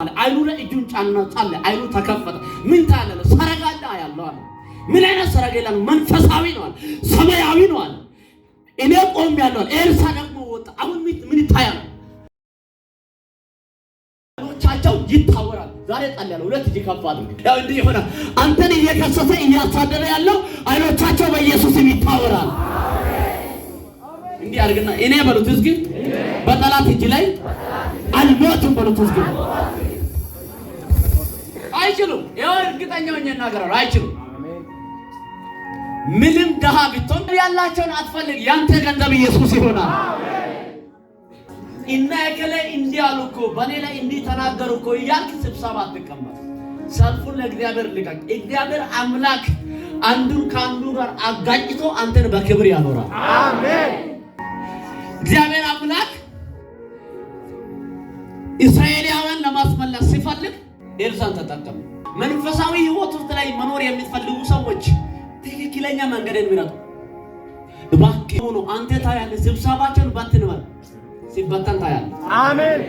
አይኑ ላይ እጁን ጫና ጻለ አይኑ ተከፈተ ምን ታለለ ሰረጋላ ያለው አለ ምን አይነት ሰረጋላ ነው መንፈሳዊ ነው አለ ሰማያዊ ነው አለ እኔ ቆም ያለው አለ ኤልሳ ደግሞ ወጣ አሁን ምን ይታያል ቻቻው ይታወራል ዛሬ ጣል ያለው ሁለት እጅ ከፋሉ ያው እንዲህ ይሆናል አንተን እየከሰሰ እያሳደረ ያለው አይኖቻቸው በኢየሱስ ይታወራል እንዲህ አድርግና እኔ በሉት እስኪ በጠላት እጅ ላይ አልሞትም በሉት እስኪ አይችሉም ያው እርግጠኛ ሆኜ እናገራለሁ አይችሉም ምንም ደሃ ቢቶን ያላቸውን አትፈልግ ያንተ ገንዘብ ኢየሱስ ይሆናል እና እከለ እንዲያሉኮ በኔ ላይ እንዲ ተናገሩኮ ያልክ ስብሰባ አትቀመጥ ሰልፉን ለእግዚአብሔር ልቀቅ እግዚአብሔር አምላክ አንዱን ካንዱ ጋር አጋጭቶ አንተን በክብር ያኖራል አሜን እግዚአብሔር አምላክ እስራኤላውያን ለማስመለስ ሲፈልግ ኤልሳን ተጠቀመ መንፈሳዊ ህይወት ውስጥ ላይ መኖር የሚፈልጉ ሰዎች ትክክለኛ መንገድን ምረጡ እባክህ ሆኖ አንተ ታያለህ ስብሰባቸውን ባትንበል ሲበተን ታያለህ አሜን